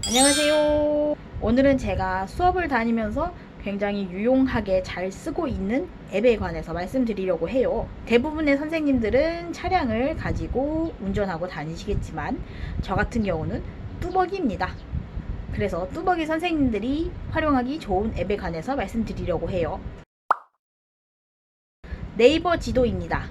안녕하세요. 오늘은 제가 수업을 다니면서 굉장히 유용하게 잘 쓰고 있는 앱에 관해서 말씀드리려고 해요. 대부분의 선생님들은 차량을 가지고 운전하고 다니시겠지만 저 같은 경우는 뚜벅이입니다. 그래서 뚜벅이 선생님들이 활용하기 좋은 앱에 관해서 말씀드리려고 해요. 네이버 지도입니다.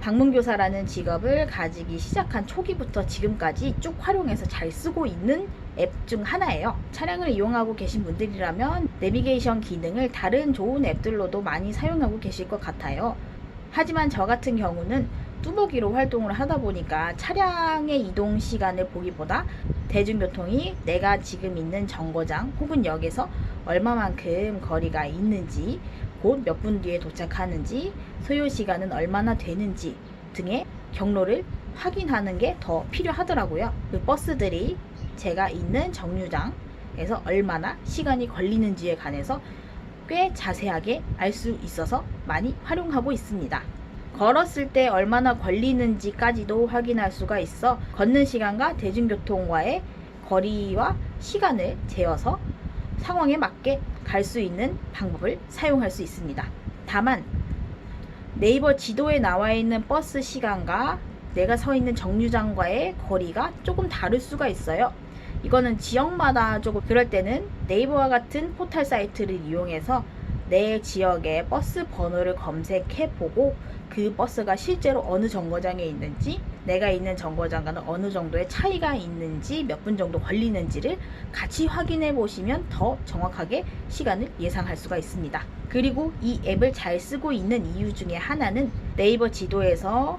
방문교사라는 직업을 가지기 시작한 초기부터 지금까지 쭉 활용해서 잘 쓰고 있는 앱 중 하나예요. 차량을 이용하고 계신 분들이라면 내비게이션 기능을 다른 좋은 앱들로도 많이 사용하고 계실 것 같아요. 하지만 저 같은 경우는 뚜벅이로 활동을 하다 보니까 차량의 이동 시간을 보기보다 대중교통이 내가 지금 있는 정거장 혹은 역에서 얼마만큼 거리가 있는지, 곧 몇 분 뒤에 도착하는지, 소요 시간은 얼마나 되는지 등의 경로를 확인하는 게 더 필요하더라고요. 그 버스들이 제가 있는 정류장에서 얼마나 시간이 걸리는지에 관해서 꽤 자세하게 알 수 있어서 많이 활용하고 있습니다. 걸었을 때 얼마나 걸리는지까지도 확인할 수가 있어 걷는 시간과 대중교통과의 거리와 시간을 재어서 상황에 맞게 갈 수 있는 방법을 사용할 수 있습니다. 다만 네이버 지도에 나와 있는 버스 시간과 내가 서 있는 정류장과의 거리가 조금 다를 수가 있어요. 이거는 지역마다 조금 그럴 때는 네이버와 같은 포털 사이트를 이용해서 내 지역의 버스 번호를 검색해 보고 그 버스가 실제로 어느 정거장에 있는지, 내가 있는 정거장과는 어느 정도의 차이가 있는지, 몇 분 정도 걸리는지를 같이 확인해 보시면 더 정확하게 시간을 예상할 수가 있습니다. 그리고 이 앱을 잘 쓰고 있는 이유 중에 하나는 네이버 지도에서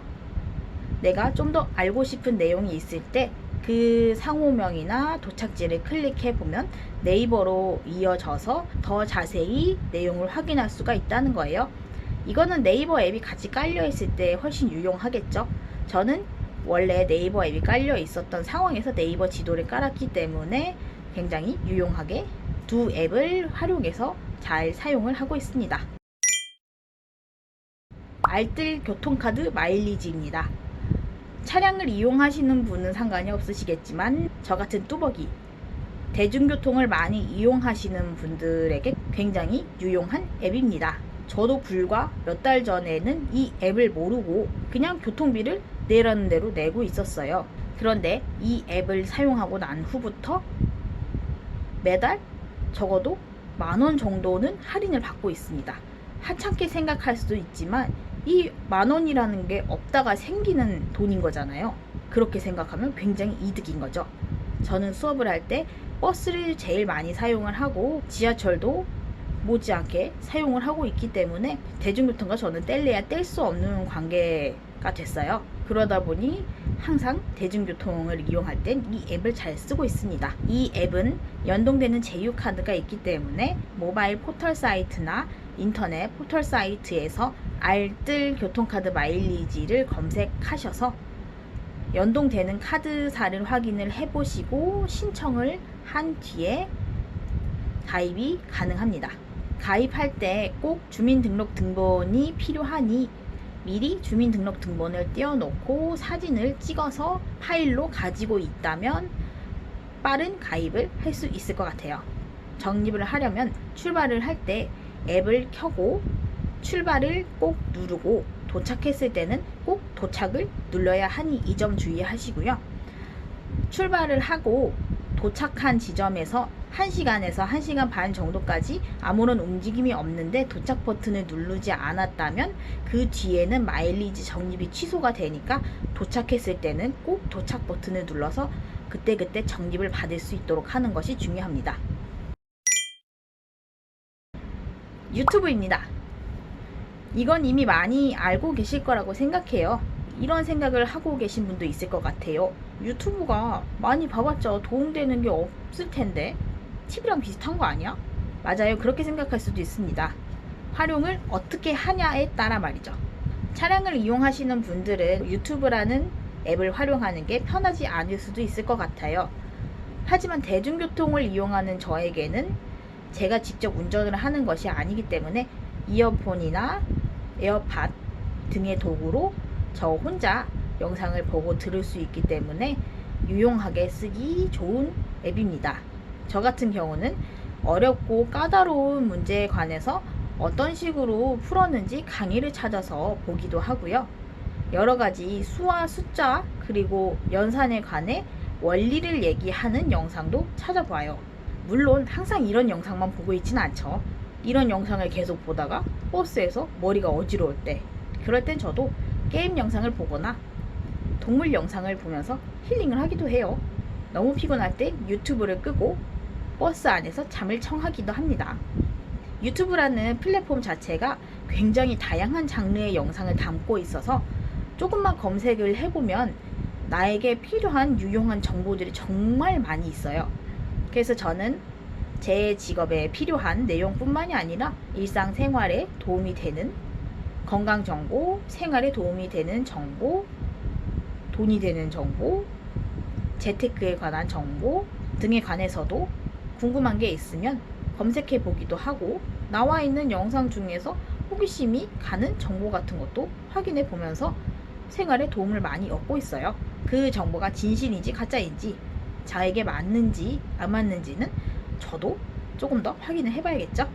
내가 좀 더 알고 싶은 내용이 있을 때 그 상호명이나 도착지를 클릭해 보면 네이버로 이어져서 더 자세히 내용을 확인할 수가 있다는 거예요. 이거는 네이버 앱이 같이 깔려 있을 때 훨씬 유용하겠죠. 저는 원래 네이버 앱이 깔려 있었던 상황에서 네이버 지도를 깔았기 때문에 굉장히 유용하게 두 앱을 활용해서 잘 사용을 하고 있습니다. 알뜰 교통카드 마일리지입니다. 차량을 이용하시는 분은 상관이 없으시겠지만 저 같은 뚜벅이, 대중교통을 많이 이용하시는 분들에게 굉장히 유용한 앱입니다. 저도 불과 몇 달 전에는 이 앱을 모르고 그냥 교통비를 내라는 대로 내고 있었어요. 그런데 이 앱을 사용하고 난 후부터 매달 적어도 10,000원 정도는 할인을 받고 있습니다. 하찮게 생각할 수도 있지만 이 10,000원이라는 게 없다가 생기는 돈인 거잖아요. 그렇게 생각하면 굉장히 이득인 거죠. 저는 수업을 할 때 버스를 제일 많이 사용을 하고 지하철도 못지않게 사용을 하고 있기 때문에 대중교통과 저는 뗄래야 뗄 수 없는 관계가 됐어요. 그러다 보니 항상 대중교통을 이용할 땐 이 앱을 잘 쓰고 있습니다. 이 앱은 연동되는 제휴카드가 있기 때문에 모바일 포털 사이트나 인터넷 포털 사이트에서 알뜰 교통카드 마일리지를 검색하셔서 연동되는 카드사를 확인을 해보시고 신청을 한 뒤에 가입이 가능합니다. 가입할 때 꼭 주민등록등본이 필요하니 미리 주민등록등본을 띄워놓고 사진을 찍어서 파일로 가지고 있다면 빠른 가입을 할 수 있을 것 같아요. 적립을 하려면 출발을 할 때 앱을 켜고 출발을 꼭 누르고 도착했을 때는 꼭 도착을 눌러야 하니 이 점 주의하시고요. 출발을 하고 도착한 지점에서 1시간에서 1시간 반 정도까지 아무런 움직임이 없는데 도착 버튼을 누르지 않았다면 그 뒤에는 마일리지 적립이 취소가 되니까 도착했을 때는 꼭 도착 버튼을 눌러서 그때그때 적립을 받을 수 있도록 하는 것이 중요합니다. 유튜브입니다. 이건 이미 많이 알고 계실 거라고 생각해요. 이런 생각을 하고 계신 분도 있을 것 같아요. 유튜브가 많이 봐봤자 도움되는 게 없을 텐데 TV랑 비슷한 거 아니야? 맞아요. 그렇게 생각할 수도 있습니다. 활용을 어떻게 하냐에 따라 말이죠. 차량을 이용하시는 분들은 유튜브라는 앱을 활용하는 게 편하지 않을 수도 있을 것 같아요. 하지만 대중교통을 이용하는 저에게는 제가 직접 운전을 하는 것이 아니기 때문에 이어폰이나 에어팟 등의 도구로 저 혼자 영상을 보고 들을 수 있기 때문에 유용하게 쓰기 좋은 앱입니다. 저 같은 경우는 어렵고 까다로운 문제에 관해서 어떤 식으로 풀었는지 강의를 찾아서 보기도 하고요. 여러 가지 수와 숫자 그리고 연산에 관해 원리를 얘기하는 영상도 찾아봐요. 물론 항상 이런 영상만 보고 있진 않죠. 이런 영상을 계속 보다가 버스에서 머리가 어지러울 때, 그럴 땐 저도 게임 영상을 보거나 동물 영상을 보면서 힐링을 하기도 해요. 너무 피곤할 때 유튜브를 끄고 버스 안에서 잠을 청하기도 합니다. 유튜브라는 플랫폼 자체가 굉장히 다양한 장르의 영상을 담고 있어서 조금만 검색을 해보면 나에게 필요한 유용한 정보들이 정말 많이 있어요. 그래서 저는 제 직업에 필요한 내용뿐만이 아니라 일상생활에 도움이 되는 건강 정보, 생활에 도움이 되는 정보, 돈이 되는 정보, 재테크에 관한 정보 등에 관해서도 궁금한 게 있으면 검색해 보기도 하고, 나와 있는 영상 중에서 호기심이 가는 정보 같은 것도 확인해 보면서 생활에 도움을 많이 얻고 있어요. 그 정보가 진실인지 가짜인지, 저에게 맞는지 안 맞는지는 저도 조금 더 확인을 해봐야겠죠.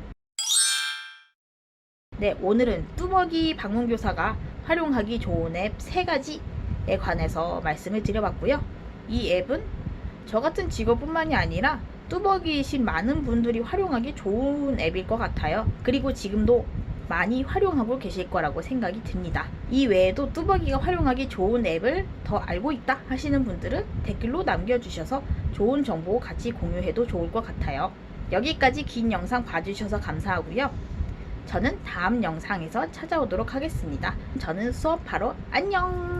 네, 오늘은 뚜벅이 방문교사가 활용하기 좋은 앱 3가지에 관해서 말씀을 드려봤고요. 이 앱은 저 같은 직업뿐만이 아니라 뚜벅이이신 많은 분들이 활용하기 좋은 앱일 것 같아요. 그리고 지금도 많이 활용하고 계실 거라고 생각이 듭니다. 이 외에도 뚜벅이가 활용하기 좋은 앱을 더 알고 있다 하시는 분들은 댓글로 남겨주셔서 좋은 정보 같이 공유해도 좋을 것 같아요. 여기까지 긴 영상 봐주셔서 감사하고요. 저는 다음 영상에서 찾아오도록 하겠습니다. 저는 수업하러 안녕!